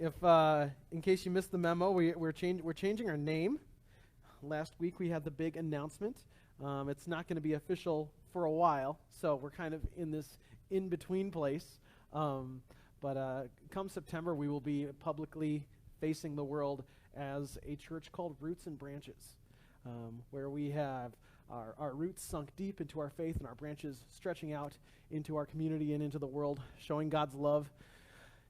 If in case you missed the memo, we're changing our name. Last week we had the big announcement. It's not going to be official for a while, so we're kind of in this in-between place. But come September, we will be publicly facing the world as a church called Roots and Branches, where we have our roots sunk deep into our faith and our branches stretching out into our community and into the world, showing God's love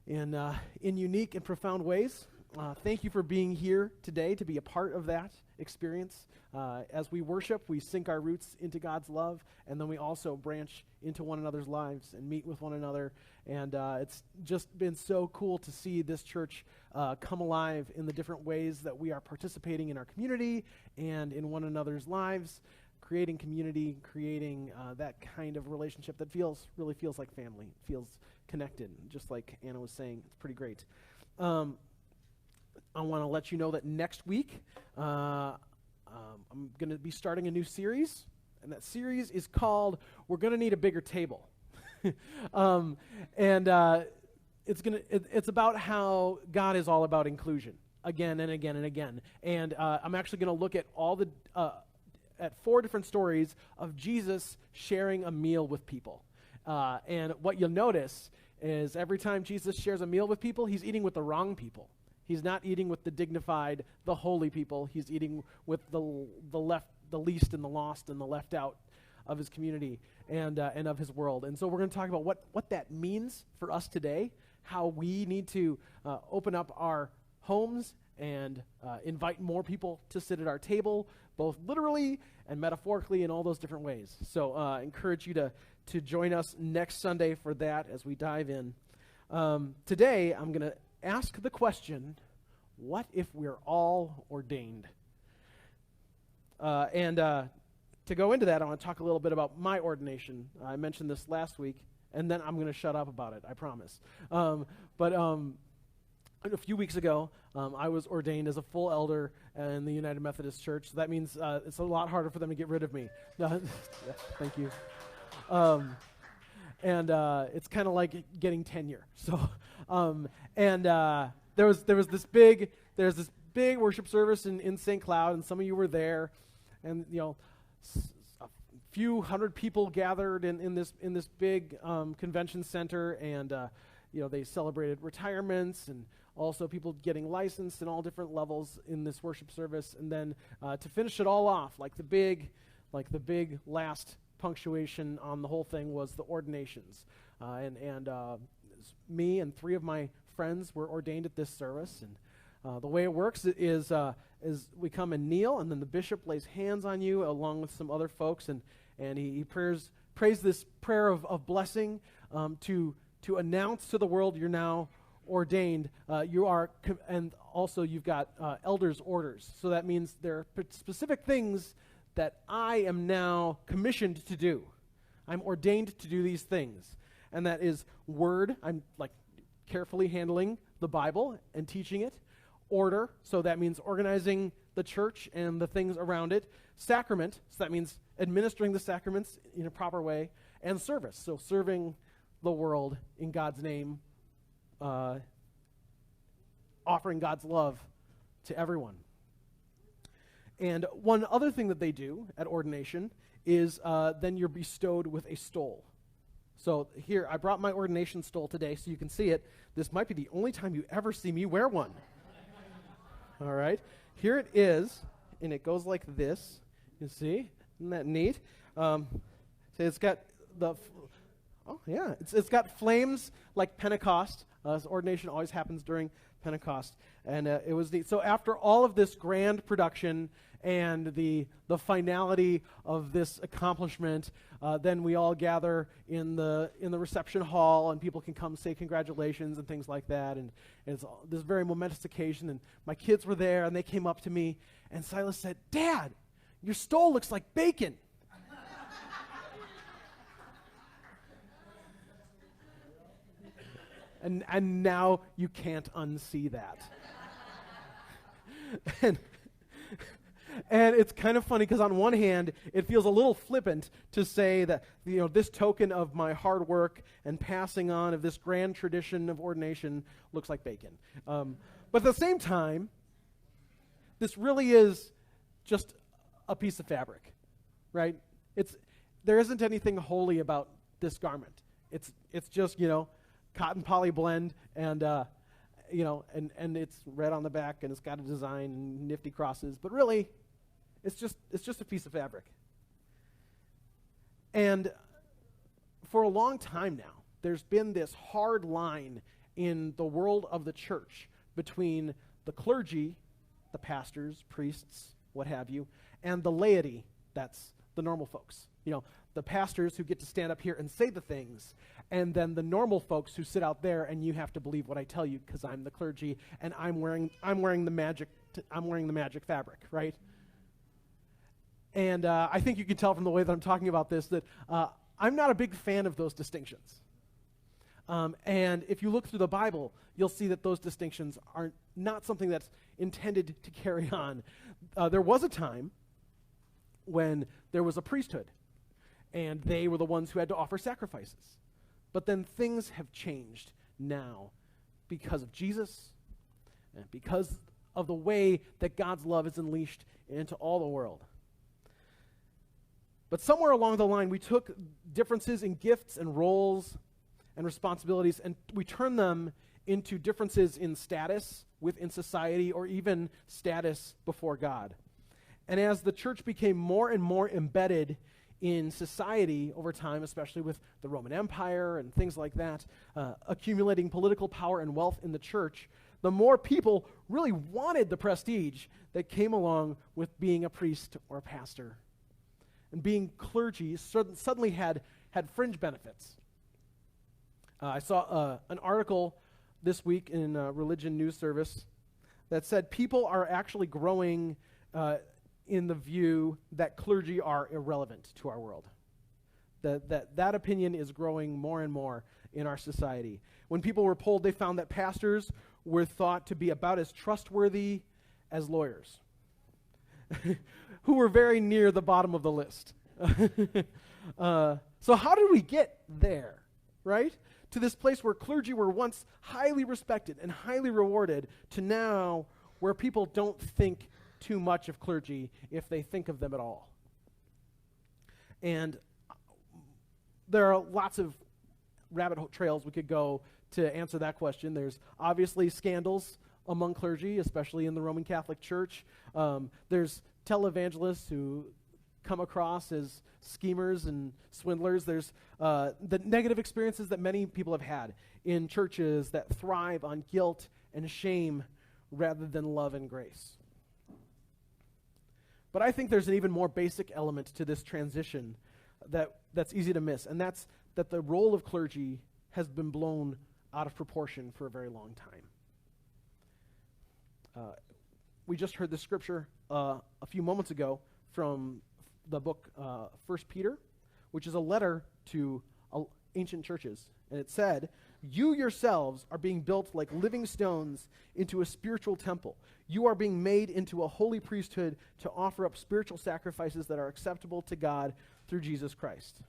in unique and profound ways. Thank you for being here today to be a part of that experience. As we worship, we sink our roots into God's love, and then we also branch into one another's lives and meet with one another. And it's just been so cool to see this church come alive in the different ways that we are participating in our community and in one another's lives, creating community, creating that kind of relationship that really feels like family, feels connected, just like Anna was saying. It's pretty great. I want to let you know that next week I'm going to be starting a new series, and that series is called "We're Going to Need a Bigger Table," it's about how God is all about inclusion again and again and again. And I'm actually going to look at at 4 different stories of Jesus sharing a meal with people. And what you'll notice is every time Jesus shares a meal with people, he's eating with the wrong people. He's not eating with the dignified, the holy people. He's eating with the least and the lost and the left out of his community and of his world. And so we're going to talk about what that means for us today, how we need to open up our homes and invite more people to sit at our table, both literally and metaphorically in all those different ways. So I encourage you to join us next Sunday for that as we dive in. Today, I'm going to ask the question, what if we're all ordained? To go into that, I want to talk a little bit about my ordination. I mentioned this last week, and then I'm going to shut up about it, I promise. But a few weeks ago, I was ordained as a full elder in the United Methodist Church. So that means it's a lot harder for them to get rid of me. Thank you. It's kind of like getting tenure. So, there was this big worship service in St. Cloud, and some of you were there, and a few hundred people gathered in this big convention center, and they celebrated retirements and also people getting licensed in all different levels in this worship service, and then to finish it all off, like the big last punctuation on the whole thing was the ordinations, and me and 3 of my friends were ordained at this service. And the way it works is we come and kneel, and then the bishop lays hands on you along with some other folks, and he prays this prayer of blessing to announce to the world you're now ordained. And also you've got elders' orders. So that means there are specific things that I am now commissioned to do. I'm ordained to do these things. And that is word. I'm carefully handling the Bible and teaching it. Order. So that means organizing the church and the things around it. Sacrament. So that means administering the sacraments in a proper way. And service. So serving the world in God's name, offering God's love to everyone. And one other thing that they do at ordination is then you're bestowed with a stole. So here, I brought my ordination stole today so you can see it. This might be the only time you ever see me wear one. All right. Here it is, and it goes like this. You see? Isn't that neat? So it's got it's got flames like Pentecost. So ordination always happens during Pentecost, and it was neat. So after all of this grand production and the finality of this accomplishment, then we all gather in the reception hall, and people can come say congratulations and things like that. And it's this very momentous occasion. And my kids were there, and they came up to me, and Silas said, "Dad, your stole looks like bacon." And now you can't unsee that. And it's kind of funny because on one hand, it feels a little flippant to say that, this token of my hard work and passing on of this grand tradition of ordination looks like bacon. But at the same time, this really is just a piece of fabric, right? There isn't anything holy about this garment. It's just, cotton poly blend and and it's red on the back and it's got a design and nifty crosses, but really it's just a piece of fabric. And for a long time now, there's been this hard line in the world of the church between the clergy, the pastors, priests, what have you, and the laity, that's the normal folks. The pastors who get to stand up here and say the things, and then the normal folks who sit out there and you have to believe what I tell you because I'm the clergy and I'm wearing the magic fabric, right? And I think you can tell from the way that I'm talking about this that I'm not a big fan of those distinctions. And if you look through the Bible, you'll see that those distinctions are not something that's intended to carry on. There was a time when there was a priesthood, and they were the ones who had to offer sacrifices. But then things have changed now because of Jesus and because of the way that God's love is unleashed into all the world. But somewhere along the line, we took differences in gifts and roles and responsibilities, and we turned them into differences in status within society or even status before God. And as the church became more and more embedded in society over time, especially with the Roman Empire and things like that, accumulating political power and wealth in the church, the more people really wanted the prestige that came along with being a priest or a pastor. And being clergy suddenly had fringe benefits. I saw an article this week in Religion News Service that said people are actually growing in the view that clergy are irrelevant to our world. That opinion is growing more and more in our society. When people were polled, they found that pastors were thought to be about as trustworthy as lawyers, who were very near the bottom of the list. So how did we get there, right? To this place where clergy were once highly respected and highly rewarded, to now where people don't think too much of clergy if they think of them at all. And there are lots of rabbit hole trails we could go to answer that question. There's obviously scandals among clergy, especially in the Roman Catholic Church. There's televangelists who come across as schemers and swindlers. There's the negative experiences that many people have had in churches that thrive on guilt and shame rather than love and grace. But I think there's an even more basic element to this transition that's easy to miss, and that's that the role of clergy has been blown out of proportion for a very long time. We just heard the scripture a few moments ago from the book 1 Peter, which is a letter to ancient churches. And it said, "You yourselves are being built like living stones into a spiritual temple. You are being made into a holy priesthood to offer up spiritual sacrifices that are acceptable to God through Jesus Christ."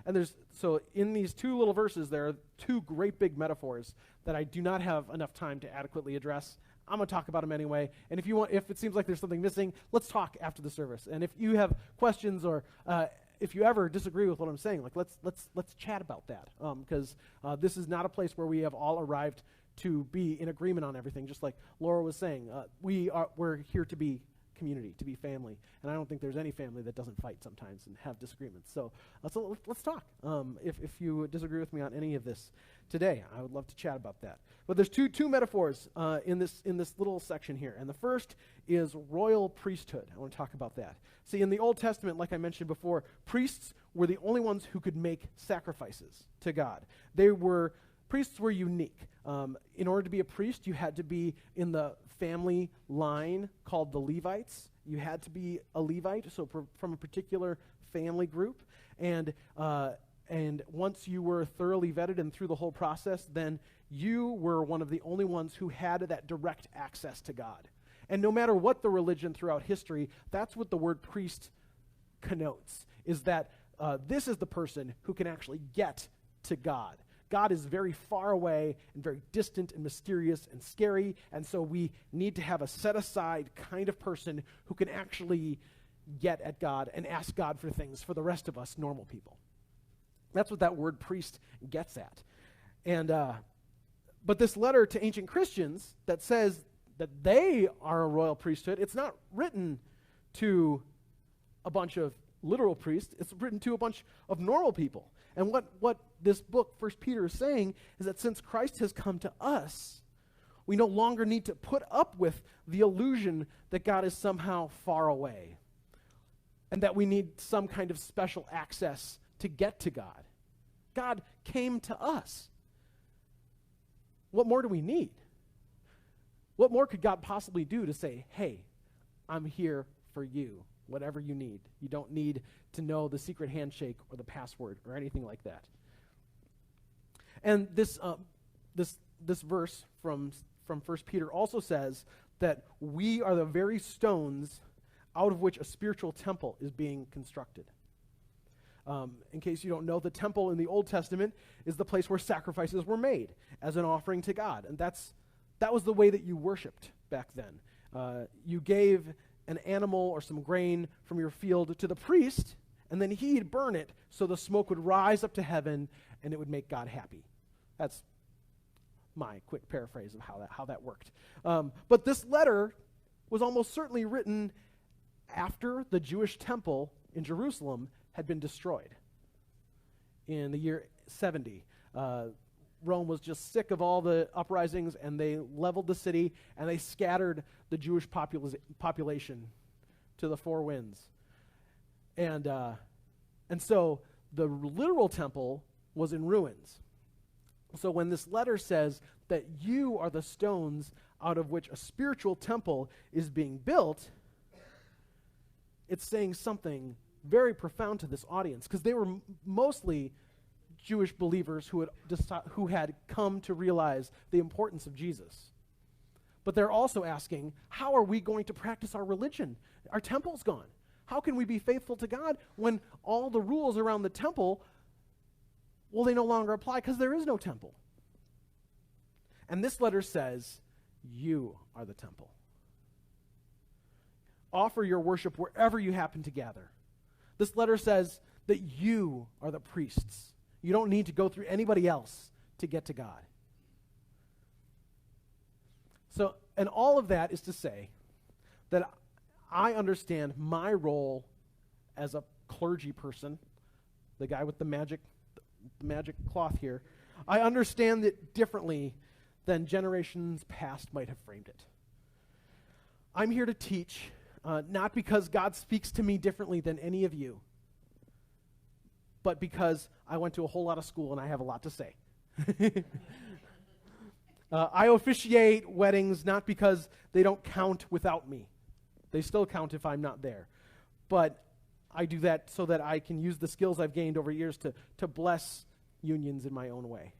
And so in these two little verses, there are two great big metaphors that I do not have enough time to adequately address. I'm going to talk about them anyway. And if it seems like there's something missing, let's talk after the service. And if you have questions or if you ever disagree with what I'm saying, let's chat about that. Because this is not a place where we have all arrived to be in agreement on everything. Just like Laura was saying, we're here to be community, to be family. And I don't think there's any family that doesn't fight sometimes and have disagreements. So let's talk. If you disagree with me on any of this today, I would love to chat about that. But there's two metaphors in this little section here. And the first is royal priesthood. I want to talk about that. See, in the Old Testament, like I mentioned before, priests were the only ones who could make sacrifices to God. Priests were unique. In order to be a priest, you had to be in the family line called the Levites. You had to be a Levite, so from a particular family group. And once you were thoroughly vetted and through the whole process, then you were one of the only ones who had that direct access to God. And no matter what the religion throughout history, that's what the word priest connotes, is that this is the person who can actually get to God. God is very far away and very distant and mysterious and scary, and so we need to have a set-aside kind of person who can actually get at God and ask God for things for the rest of us normal people. That's what that word priest gets at. And but this letter to ancient Christians that says that they are a royal priesthood, it's not written to a bunch of literal priests. It's written to a bunch of normal people. And what this book, 1 Peter, is saying is that since Christ has come to us, we no longer need to put up with the illusion that God is somehow far away and that we need some kind of special access to get to God. God came to us. What more do we need? What more could God possibly do to say, hey, I'm here for you, whatever you need. You don't need to know the secret handshake or the password or anything like that. And this verse from 1 Peter also says that we are the very stones out of which a spiritual temple is being constructed. In case you don't know, the temple in the Old Testament is the place where sacrifices were made as an offering to God. And that was the way that you worshiped back then. You gave an animal or some grain from your field to the priest, and then he'd burn it so the smoke would rise up to heaven and it would make God happy. That's my quick paraphrase of how that worked. But this letter was almost certainly written after the Jewish temple in Jerusalem had been destroyed in the year 70. Rome was just sick of all the uprisings, and they leveled the city, and they scattered the Jewish population to the four winds. And so the literal temple was in ruins. So when this letter says that you are the stones out of which a spiritual temple is being built, it's saying something very profound to this audience, because they were mostly Jewish believers who had come to realize the importance of Jesus. But they're also asking, how are we going to practice our religion? Our temple's gone. How can we be faithful to God when all the rules around the temple, well, they no longer apply because there is no temple? And this letter says, you are the temple. Offer your worship wherever you happen to gather. This letter says that you are the priests. You don't need to go through anybody else to get to God. So, and all of that is to say that I understand my role as a clergy person, the guy with the magic cloth here. I understand it differently than generations past might have framed it. I'm here to teach, not because God speaks to me differently than any of you, but because I went to a whole lot of school and I have a lot to say. I officiate weddings not because they don't count without me. They still count if I'm not there. But I do that so that I can use the skills I've gained over years to bless unions in my own way.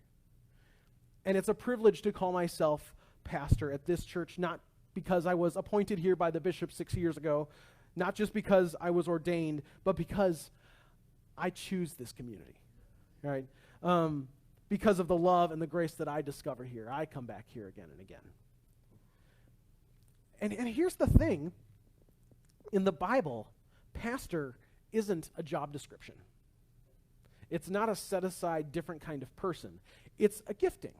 And it's a privilege to call myself pastor at this church, not because I was appointed here by the bishop 6 years ago, not just because I was ordained, but because I choose this community, right? Because of the love and the grace that I discover here. I come back here again and again. And here's the thing. In the Bible, pastor isn't a job description. It's not a set-aside different kind of person. It's a gifting.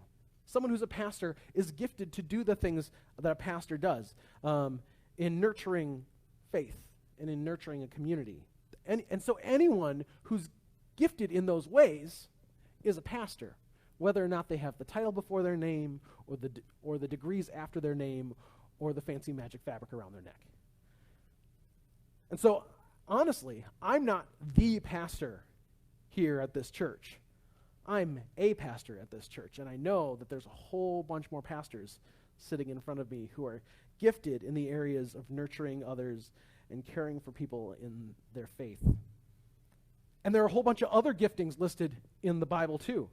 Someone who's a pastor is gifted to do the things that a pastor does in nurturing faith and in nurturing a community. And so anyone who's gifted in those ways is a pastor, whether or not they have the title before their name or the degrees after their name or the fancy magic fabric around their neck. And so, honestly, I'm not the pastor here at this church. I'm a pastor at this church, and I know that there's a whole bunch more pastors sitting in front of me who are gifted in the areas of nurturing others and caring for people in their faith. And there are a whole bunch of other giftings listed in the Bible too.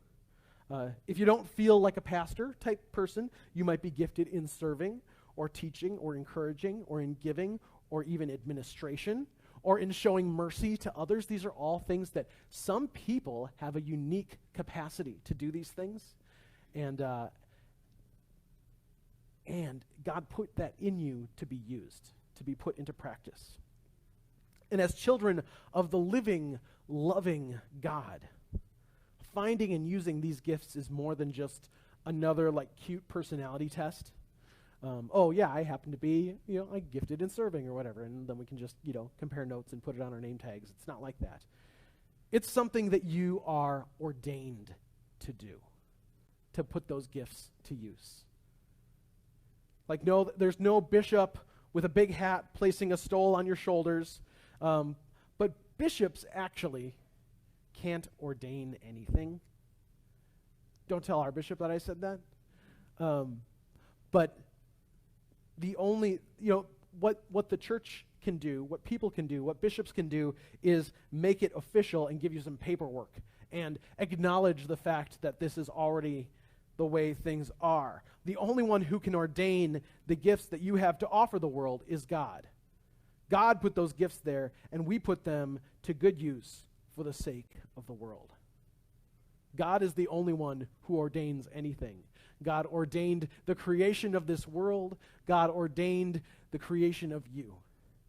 If you don't feel like a pastor type person, you might be gifted in serving or teaching or encouraging or in giving or even administration or in showing mercy to others. These are all things that some people have a unique capacity to do these things. And God put that in you to be used, to be put into practice. And as children of the living, loving God, finding and using these gifts is more than just another like cute personality test. Oh yeah, I happen to be, like gifted in serving or whatever, and then we can just, compare notes and put it on our name tags. It's not like that. It's something that you are ordained to do, to put those gifts to use. Like, no, there's no bishop with a big hat placing a stole on your shoulders, but bishops actually can't ordain anything. Don't tell our bishop that I said that. But the only, what the church can do, what people can do, what bishops can do is make it official and give you some paperwork and acknowledge the fact that this is already the way things are. The only one who can ordain the gifts that you have to offer the world is God. God put those gifts there, and we put them to good use for the sake of the world. God is the only one who ordains anything. God ordained the creation of this world. God ordained the creation of you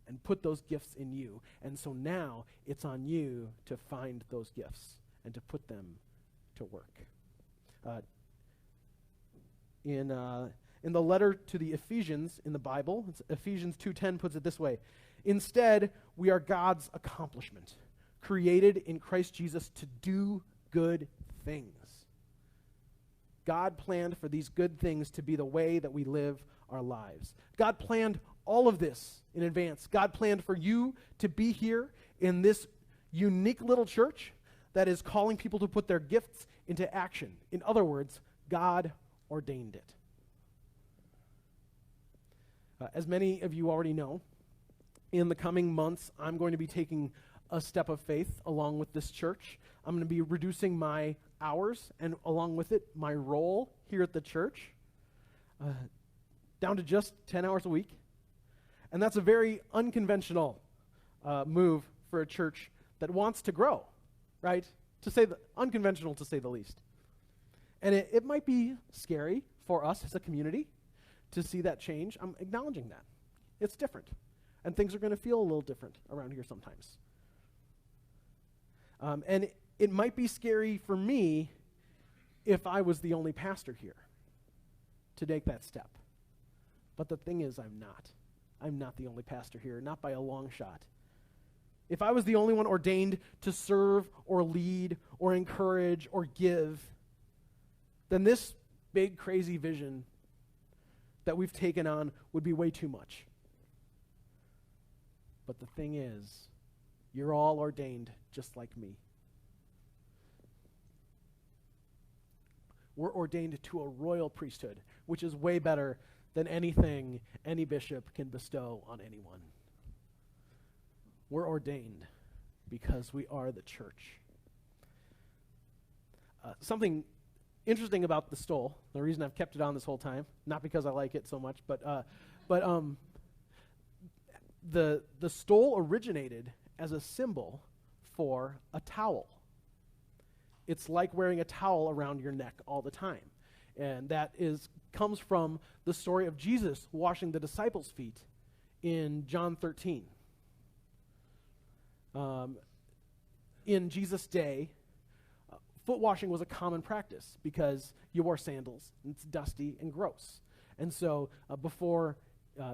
and put those gifts in you. And so now it's on you to find those gifts and to put them to work. In the letter to the Ephesians in the Bible, Ephesians 2:10 puts it this way: instead, we are God's accomplishment, created in Christ Jesus to do good things. God planned for these good things to be the way that we live our lives. God planned all of this in advance. God planned for you to be here in this unique little church that is calling people to put their gifts into action. In other words, God ordained it. As many of you already know, in the coming months, I'm going to be taking a step of faith along with this church. I'm going to be reducing my hours and along with it, my role here at the church down to just 10 hours a week. And that's a very unconventional move for a church that wants to grow, right? Unconventional to say the least. And it might be scary for us as a community to see that change. I'm acknowledging that. It's different. And things are going to feel a little different around here sometimes. And it might be scary for me if I was the only pastor here to take that step. But the thing is, I'm not. I'm not the only pastor here, not by a long shot. If I was the only one ordained to serve or lead or encourage or give, then this big, crazy vision that we've taken on would be way too much. But the thing is, you're all ordained just like me. We're ordained to a royal priesthood, which is way better than anything any bishop can bestow on anyone. We're ordained because we are the church. Something interesting about the stole, the reason I've kept it on this whole time, not because I like it so much, but the stole originated as a symbol for a towel. It's like wearing a towel around your neck all the time. And that comes from the story of Jesus washing the disciples' feet in John 13. In Jesus' day, foot washing was a common practice because you wore sandals, and it's dusty and gross. And so before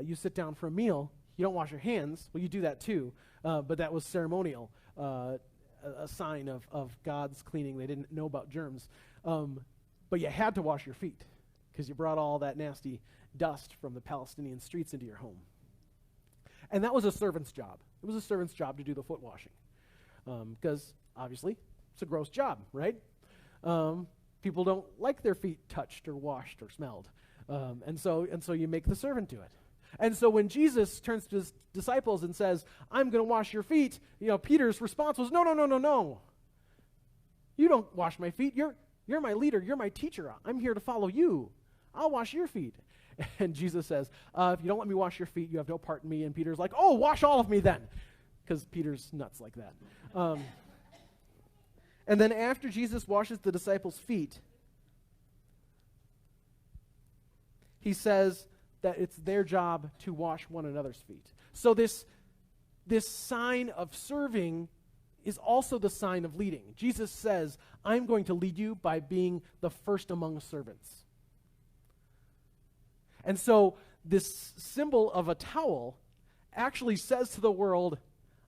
you sit down for a meal, you don't wash your hands. Well, you do that too, but that was ceremonial, a sign of God's cleaning. They didn't know about germs. But you had to wash your feet because you brought all that nasty dust from the Palestinian streets into your home. And that was a servant's job. It was a servant's job to do the foot washing because, obviously, it's a gross job, right? People don't like their feet touched or washed or smelled. And so you make the servant do it. And so when Jesus turns to his disciples and says, I'm going to wash your feet, Peter's response was, no. You don't wash my feet. You're my leader. You're my teacher. I'm here to follow you. I'll wash your feet. And Jesus says, if you don't let me wash your feet, you have no part in me. And Peter's like, oh, wash all of me then. Because Peter's nuts like that. And then after Jesus washes the disciples' feet, he says that it's their job to wash one another's feet. So this sign of serving is also the sign of leading. Jesus says, I'm going to lead you by being the first among servants. And so this symbol of a towel actually says to the world,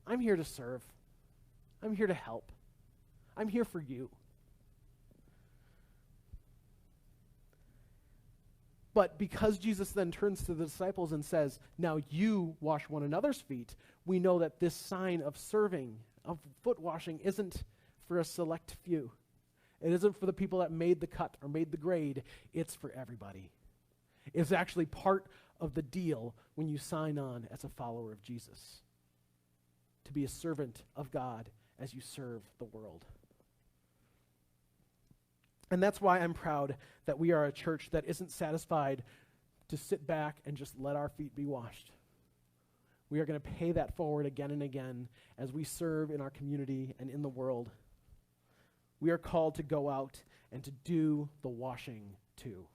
I'm here to serve. I'm here to help. I'm here for you. But because Jesus then turns to the disciples and says, now you wash one another's feet, we know that this sign of serving, of foot washing, isn't for a select few. It isn't for the people that made the cut or made the grade. It's for everybody. It's actually part of the deal when you sign on as a follower of Jesus, to be a servant of God as you serve the world. And that's why I'm proud that we are a church that isn't satisfied to sit back and just let our feet be washed. We are going to pay that forward again and again as we serve in our community and in the world. We are called to go out and to do the washing too.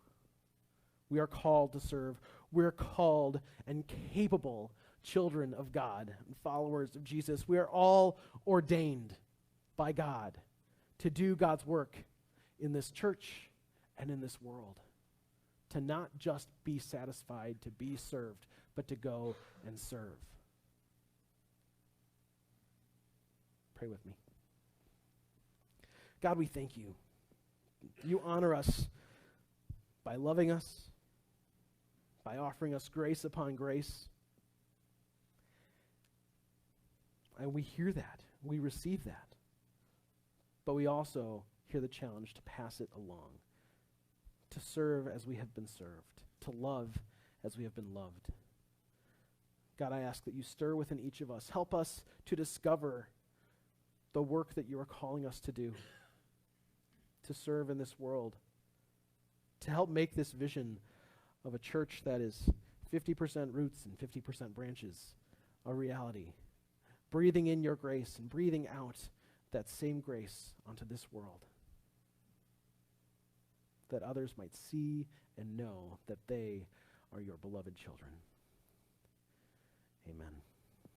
We are called to serve. We're called and capable children of God and followers of Jesus. We are all ordained by God to do God's work in this church and in this world. To not just be satisfied to be served, but to go and serve. Pray with me. God, we thank you. You honor us by loving us, by offering us grace upon grace. And we hear that. We receive that. But we also hear the challenge to pass it along, to serve as we have been served, to love as we have been loved. God, I ask that you stir within each of us. Help us to discover the work that you are calling us to do, to serve in this world, to help make this vision of a church that is 50% roots and 50% branches a reality, breathing in your grace and breathing out that same grace onto this world, that others might see and know that they are your beloved children. Amen.